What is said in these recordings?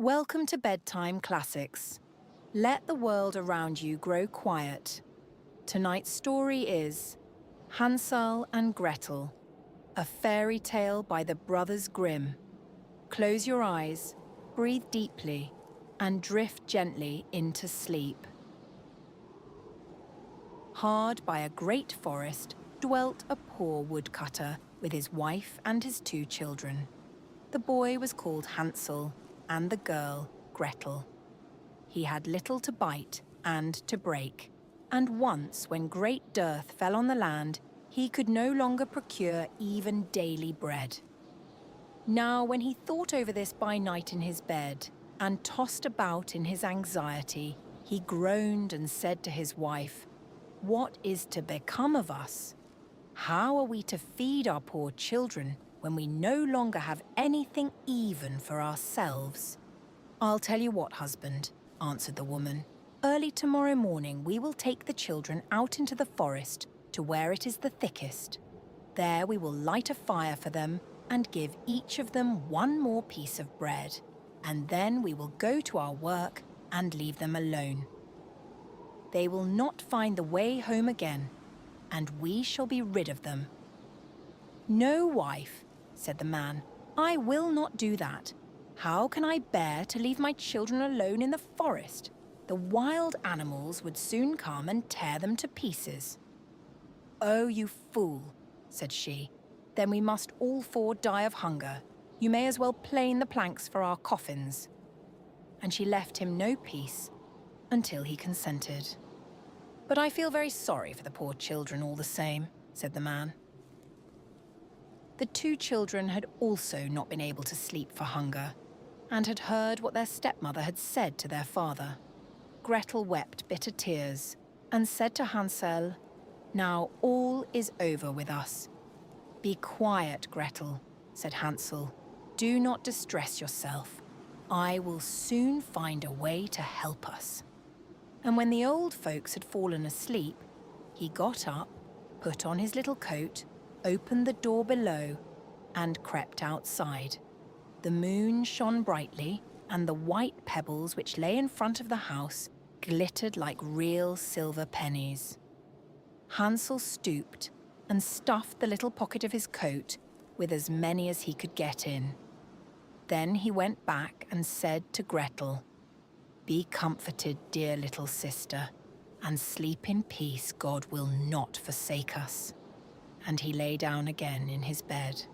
Welcome to Bedtime Classics. Let the world around you grow quiet. Tonight's story is Hansel and Gretel, a fairy tale by the Brothers Grimm. Close your eyes, breathe deeply, and drift gently into sleep. Hard by a great forest dwelt a poor woodcutter with his wife and his 2 children. The boy was called Hansel, and the girl Gretel. He had little to bite and to break, and once when great dearth fell on the land, he could no longer procure even daily bread. Now when he thought over this by night in his bed, and tossed about in his anxiety, he groaned and said to his wife, "What is to become of us? How are we to feed our poor children when we no longer have anything even for ourselves?" "I'll tell you what, husband," answered the woman. "Early tomorrow morning we will take the children out into the forest to where it is the thickest. There we will light a fire for them and give each of them 1 more piece of bread, and then we will go to our work and leave them alone. They will not find the way home again, and we shall be rid of them." "No, wife," said the man, "I will not do that. How can I bear to leave my children alone in the forest? The wild animals would soon come and tear them to pieces." "Oh, you fool," said she. "Then we must all 4 die of hunger. You may as well plane the planks for our coffins." And she left him no peace until he consented. "But I feel very sorry for the poor children all the same," said the man. The 2 children had also not been able to sleep for hunger, and had heard what their stepmother had said to their father. Gretel wept bitter tears, and said to Hansel, "Now all is over with us." "Be quiet, Gretel," said Hansel. "Do not distress yourself. I will soon find a way to help us." And when the old folks had fallen asleep, he got up, put on his little coat, opened the door below, and crept outside. The moon shone brightly, and the white pebbles which lay in front of the house glittered like real silver pennies. Hansel stooped and stuffed the little pocket of his coat with as many as he could get in. Then he went back and said to Gretel, "Be comforted, dear little sister, and sleep in peace. God will not forsake us." And he lay down again in his bed.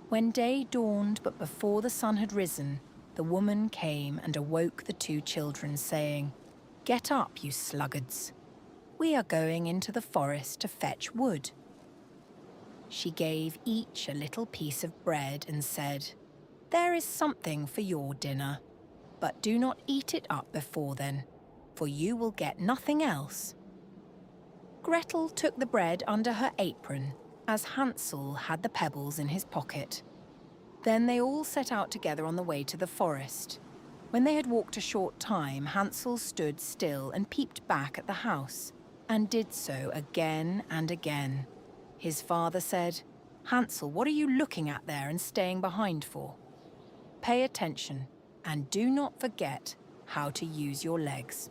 When day dawned, but before the sun had risen, the woman came and awoke the 2 children, saying, "Get up, you sluggards. We are going into the forest to fetch wood." She gave each a little piece of bread and said, "There is something for your dinner, but do not eat it up before then, for you will get nothing else." Gretel took the bread under her apron, as Hansel had the pebbles in his pocket. Then they all set out together on the way to the forest. When they had walked a short time, Hansel stood still and peeped back at the house, and did so again and again. His father said, "Hansel, what are you looking at there and staying behind for? Pay attention, and do not forget how to use your legs."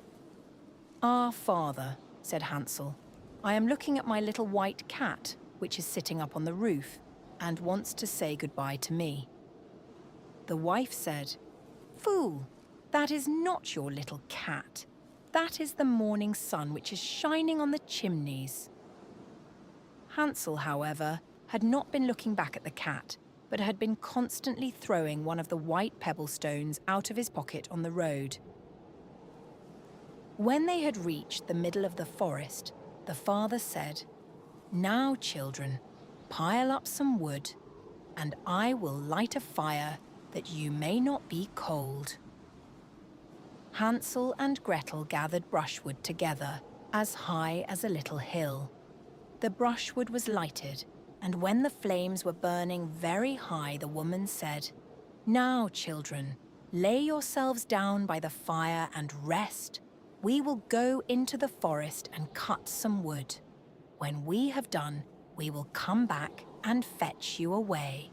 "Ah, father," said Hansel, "I am looking at my little white cat, which is sitting up on the roof, and wants to say goodbye to me." The wife said, "Fool, that is not your little cat. That is the morning sun which is shining on the chimneys." Hansel, however, had not been looking back at the cat, but had been constantly throwing one of the white pebble stones out of his pocket on the road. When they had reached the middle of the forest, the father said, "Now, children, pile up some wood, and I will light a fire that you may not be cold." Hansel and Gretel gathered brushwood together, as high as a little hill. The brushwood was lighted, and when the flames were burning very high, the woman said, "Now, children, lay yourselves down by the fire and rest. We will go into the forest and cut some wood. When we have done, we will come back and fetch you away."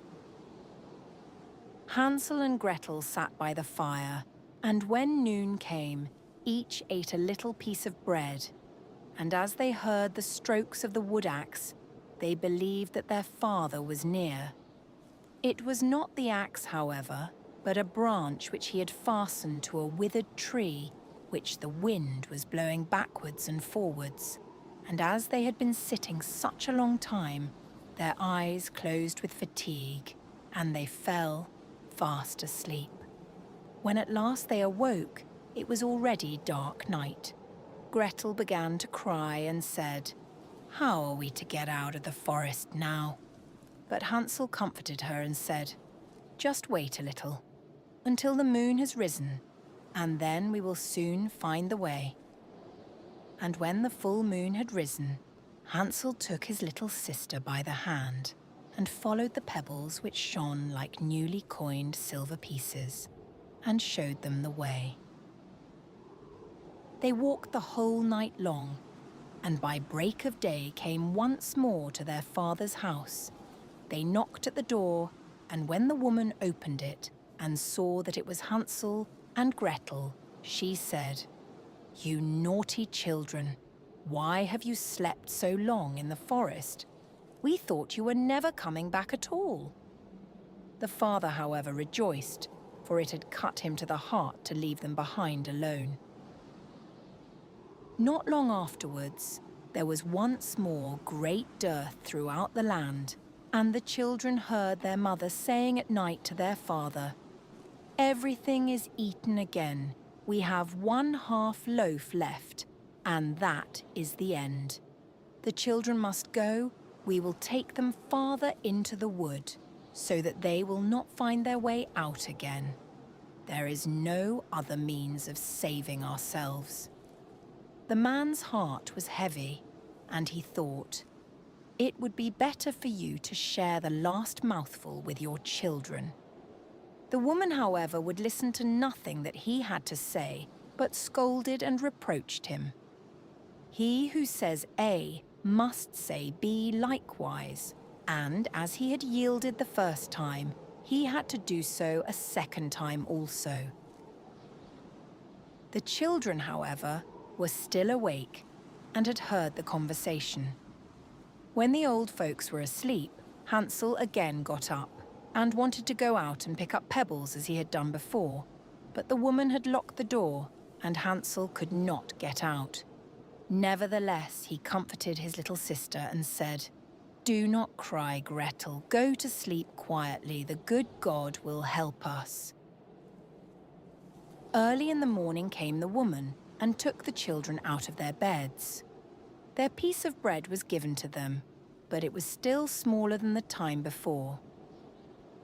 Hansel and Gretel sat by the fire, and when noon came, each ate a little piece of bread. And as they heard the strokes of the wood axe, they believed that their father was near. It was not the axe, however, but a branch which he had fastened to a withered tree, which the wind was blowing backwards and forwards. And as they had been sitting such a long time, their eyes closed with fatigue, and they fell fast asleep. When at last they awoke, it was already dark night. Gretel began to cry and said, "How are we to get out of the forest now?" But Hansel comforted her and said, "Just wait a little, until the moon has risen, and then we will soon find the way." And when the full moon had risen, Hansel took his little sister by the hand and followed the pebbles which shone like newly coined silver pieces, and showed them the way. They walked the whole night long, and by break of day came once more to their father's house. They knocked at the door, and when the woman opened it and saw that it was Hansel and Gretel, she said, "You naughty children, why have you slept so long in the forest? We thought you were never coming back at all." The father, however, rejoiced, for it had cut him to the heart to leave them behind alone. Not long afterwards, there was once more great dearth throughout the land, and the children heard their mother saying at night to their father, "Everything is eaten again. We have 1/2 loaf left, and that is the end. The children must go. We will take them farther into the wood, so that they will not find their way out again. There is no other means of saving ourselves." The man's heart was heavy, and he thought, "It would be better for you to share the last mouthful with your children." The woman, however, would listen to nothing that he had to say, but scolded and reproached him. He who says A must say B likewise, and as he had yielded the first time, he had to do so a second time also. The children, however, were still awake and had heard the conversation. When the old folks were asleep, Hansel again got up and wanted to go out and pick up pebbles as he had done before, but the woman had locked the door and Hansel could not get out. Nevertheless, he comforted his little sister and said, "Do not cry, Gretel. Go to sleep quietly. The good God will help us." Early in the morning came the woman and took the children out of their beds. Their piece of bread was given to them, but it was still smaller than the time before.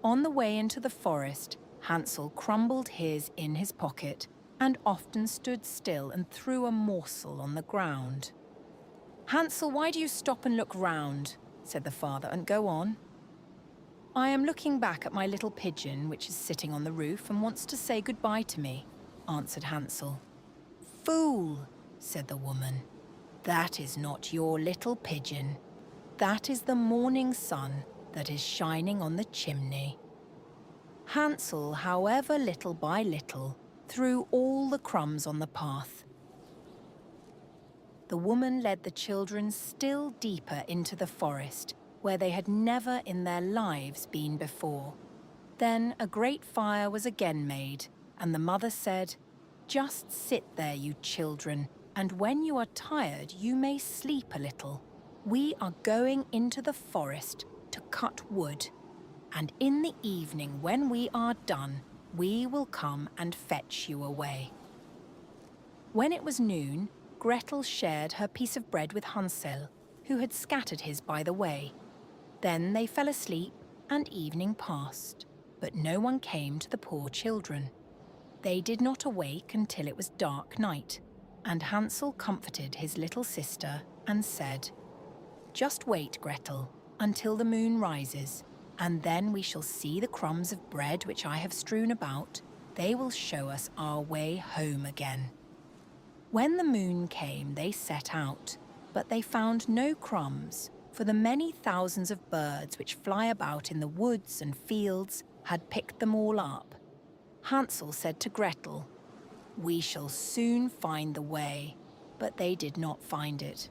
On the way into the forest, Hansel crumbled his in his pocket and often stood still and threw a morsel on the ground. "Hansel, why do you stop and look round?" said the father, "and go on." "I am looking back at my little pigeon, which is sitting on the roof and wants to say goodbye to me," answered Hansel. "Fool," said the woman, "that is not your little pigeon. That is the morning sun that is shining on the chimney." Hansel, however, little by little, threw all the crumbs on the path. The woman led the children still deeper into the forest, where they had never in their lives been before. Then a great fire was again made, and the mother said, "Just sit there, you children, and when you are tired, you may sleep a little. We are going into the forest to cut wood, and in the evening, when we are done, we will come and fetch you away." When it was noon, Gretel shared her piece of bread with Hansel, who had scattered his by the way. Then they fell asleep, and evening passed, but no one came to the poor children. They did not awake until it was dark night, and Hansel comforted his little sister and said, "Just wait, Gretel, until the moon rises, and then we shall see the crumbs of bread which I have strewn about. They will show us our way home again." When the moon came, they set out, but they found no crumbs, for the many thousands of birds which fly about in the woods and fields had picked them all up, Hansel said to Gretel, "We shall soon find the way," but they did not find it.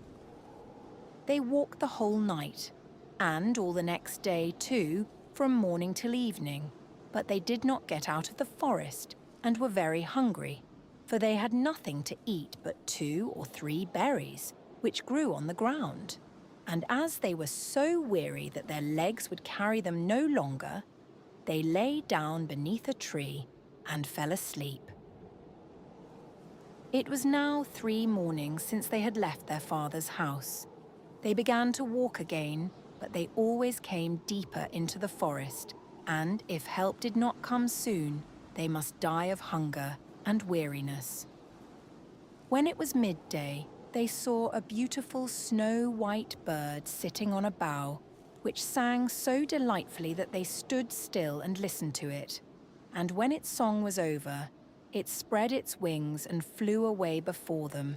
They walked the whole night, and all the next day too, from morning till evening, but they did not get out of the forest and were very hungry, for they had nothing to eat but 2 or 3 berries, which grew on the ground. And as they were so weary that their legs would carry them no longer, they lay down beneath a tree and fell asleep. It was now 3 mornings since they had left their father's house. They began to walk again, but they always came deeper into the forest, and if help did not come soon, they must die of hunger and weariness. When it was midday, they saw a beautiful snow-white bird sitting on a bough, which sang so delightfully that they stood still and listened to it. And when its song was over, it spread its wings and flew away before them,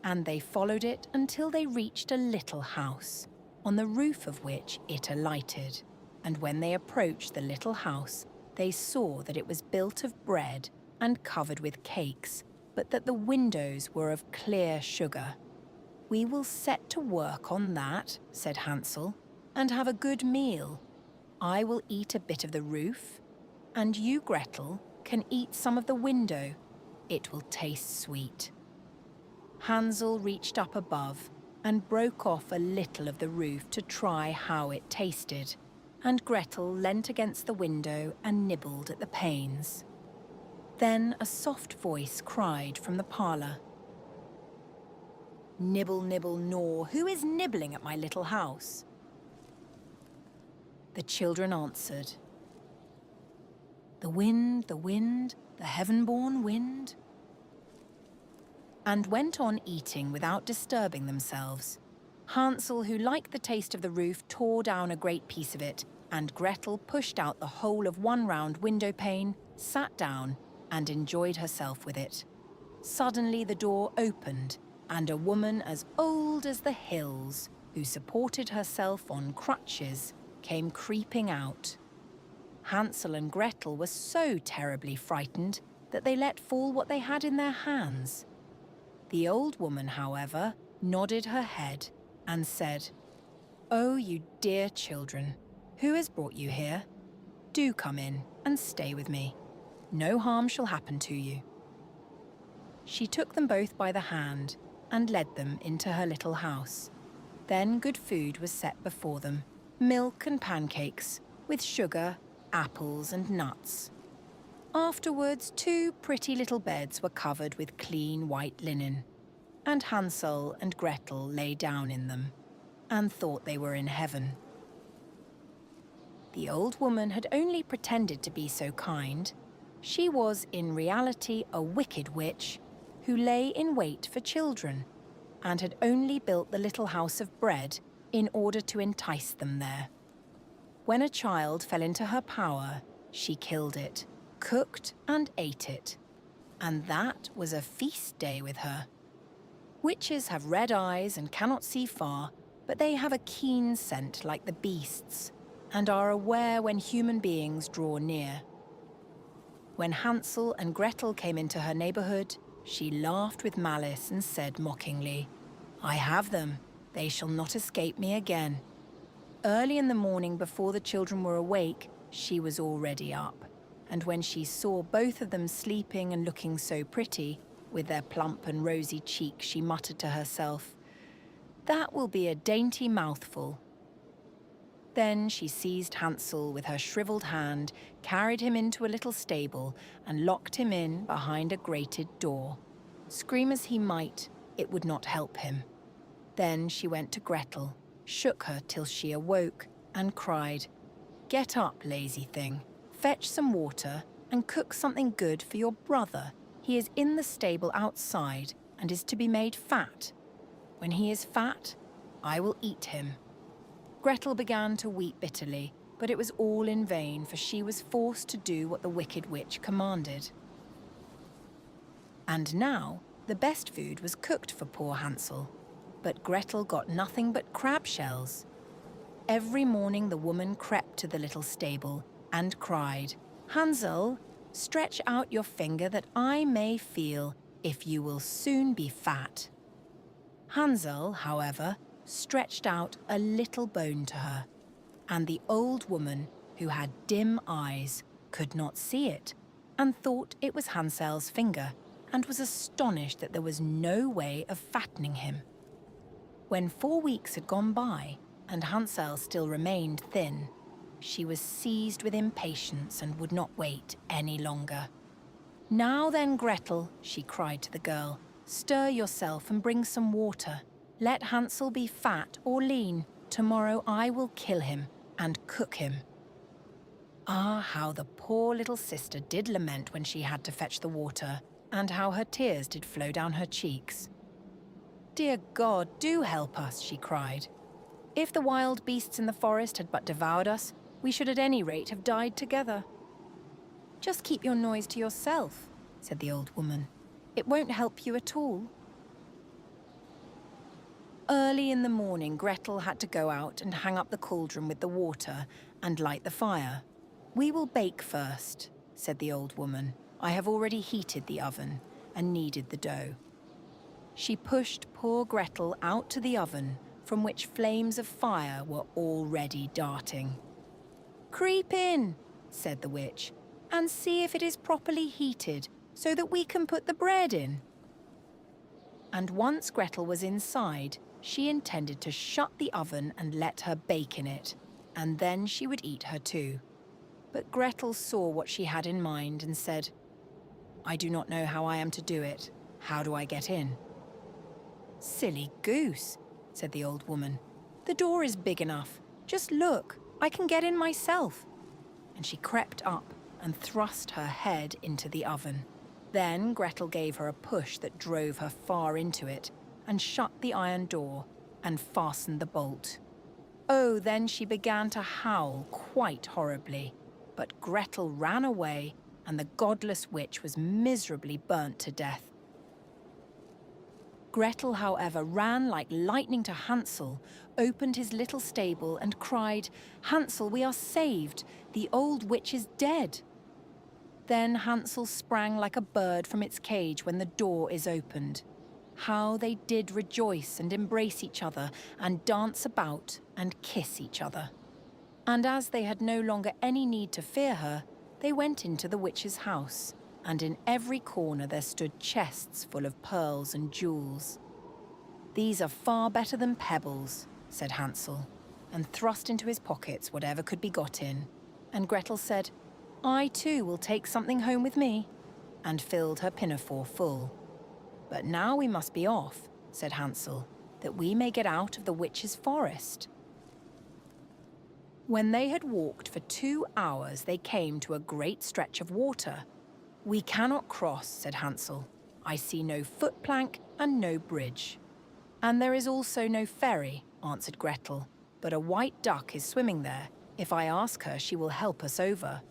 and they followed it until they reached a little house, on the roof of which it alighted. And when they approached the little house, they saw that it was built of bread and covered with cakes, but that the windows were of clear sugar. "We will set to work on that," said Hansel, "and have a good meal. I will eat a bit of the roof, and you, Gretel, can eat some of the window. It will taste sweet." Hansel reached up above and broke off a little of the roof to try how it tasted, and Gretel leant against the window and nibbled at the panes. Then a soft voice cried from the parlour, "Nibble, nibble, gnaw, who is nibbling at my little house?" The children answered, the wind, the heaven-born wind," and went on eating without disturbing themselves. Hansel, who liked the taste of the roof, tore down a great piece of it, and Gretel pushed out the whole of one round window pane, sat down, and enjoyed herself with it. Suddenly the door opened, and a woman as old as the hills, who supported herself on crutches, came creeping out. Hansel and Gretel were so terribly frightened that they let fall what they had in their hands. The old woman, however, nodded her head and said, "Oh, you dear children, who has brought you here? Do come in and stay with me. No harm shall happen to you." She took them both by the hand and led them into her little house. Then good food was set before them, milk and pancakes, with sugar, apples and nuts. Afterwards, 2 pretty little beds were covered with clean white linen, and Hansel and Gretel lay down in them, and thought they were in heaven. The old woman had only pretended to be so kind. She was in reality a wicked witch who lay in wait for children, and had only built the little house of bread in order to entice them there. When a child fell into her power, she killed it, cooked and ate it, and that was a feast day with her. Witches have red eyes and cannot see far, but they have a keen scent like the beasts, and are aware when human beings draw near. When Hansel and Gretel came into her neighbourhood, she laughed with malice and said mockingly, "I have them. They shall not escape me again." Early in the morning, before the children were awake, she was already up, and when she saw both of them sleeping and looking so pretty, with their plump and rosy cheeks, she muttered to herself, "That will be a dainty mouthful." Then she seized Hansel with her shriveled hand, carried him into a little stable, and locked him in behind a grated door. Scream as he might, it would not help him. Then she went to Gretel, shook her till she awoke, and cried, "Get up, lazy thing, fetch some water, and cook something good for your brother. He is in the stable outside, and is to be made fat. When he is fat, I will eat him." Gretel began to weep bitterly, but it was all in vain, for she was forced to do what the wicked witch commanded. And now the best food was cooked for poor Hansel, but Gretel got nothing but crab shells. Every morning the woman crept to the little stable and cried, "Hansel, stretch out your finger that I may feel if you will soon be fat." Hansel, however, stretched out a little bone to her, and the old woman, who had dim eyes, could not see it, and thought it was Hansel's finger, and was astonished that there was no way of fattening him. When 4 weeks had gone by, and Hansel still remained thin, she was seized with impatience and would not wait any longer. "Now then, Gretel," she cried to the girl, "stir yourself and bring some water. Let Hansel be fat or lean. Tomorrow I will kill him and cook him." Ah, how the poor little sister did lament when she had to fetch the water, and how her tears did flow down her cheeks. "Dear God, do help us," she cried. "If the wild beasts in the forest had but devoured us, we should at any rate have died together." "Just keep your noise to yourself," said the old woman. "It won't help you at all." Early in the morning, Gretel had to go out and hang up the cauldron with the water and light the fire. "We will bake first," said the old woman. "I have already heated the oven and kneaded the dough." She pushed poor Gretel out to the oven, from which flames of fire were already darting. "Creep in," said the witch, "and see if it is properly heated, so that we can put the bread in." And once Gretel was inside, she intended to shut the oven and let her bake in it, and then she would eat her too. But Gretel saw what she had in mind and said, "I do not know how I am to do it. How do I get in?" "Silly goose," said the old woman. "The door is big enough. Just look, I can get in myself." And she crept up and thrust her head into the oven. Then Gretel gave her a push that drove her far into it, and shut the iron door and fastened the bolt. Oh, then she began to howl quite horribly, but Gretel ran away, and the godless witch was miserably burnt to death. Gretel, however, ran like lightning to Hansel, opened his little stable and cried, "Hansel, we are saved! The old witch is dead!" Then Hansel sprang like a bird from its cage when the door is opened. How they did rejoice and embrace each other and dance about and kiss each other. And as they had no longer any need to fear her, they went into the witch's house, and in every corner there stood chests full of pearls and jewels. "These are far better than pebbles," said Hansel, and thrust into his pockets whatever could be got in. And Gretel said, "I too will take something home with me," and filled her pinafore full. "But now we must be off," said Hansel, "that we may get out of the witch's forest." When they had walked for 2 hours, they came to a great stretch of water. "We cannot cross," said Hansel. "I see no footplank and no bridge." "And there is also no ferry," answered Gretel, "but a white duck is swimming there. If I ask her, she will help us over."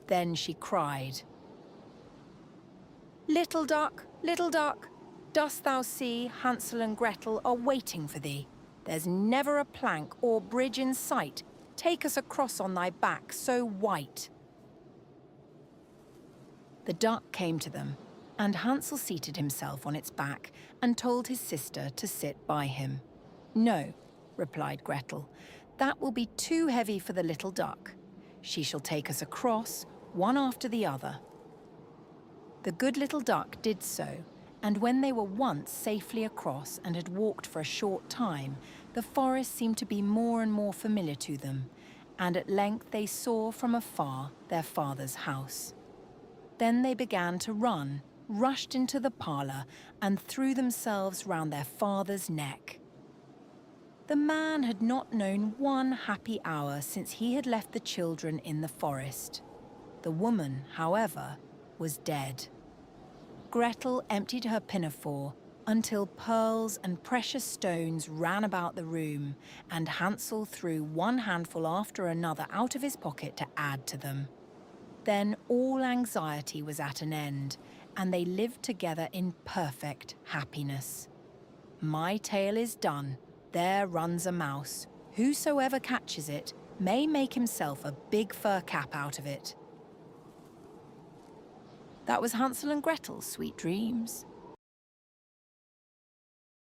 Then she cried, little duck, dost thou see Hansel and Gretel are waiting for thee? There's never a plank or bridge in sight. Take us across on thy back so white." The duck came to them, and Hansel seated himself on its back and told his sister to sit by him. "No," replied Gretel, "that will be too heavy for the little duck. She shall take us across, one after the other." The good little duck did so, and when they were once safely across and had walked for a short time, the forest seemed to be more and more familiar to them, and at length they saw from afar their father's house. Then they began to run, rushed into the parlour, and threw themselves round their father's neck. The man had not known one happy hour since he had left the children in the forest. The woman, however, was dead. Gretel emptied her pinafore until pearls and precious stones ran about the room, and Hansel threw one handful after another out of his pocket to add to them. Then all anxiety was at an end, and they lived together in perfect happiness. My tale is done. There runs a mouse. Whosoever catches it may make himself a big fur cap out of it. That was Hansel and Gretel's sweet dreams.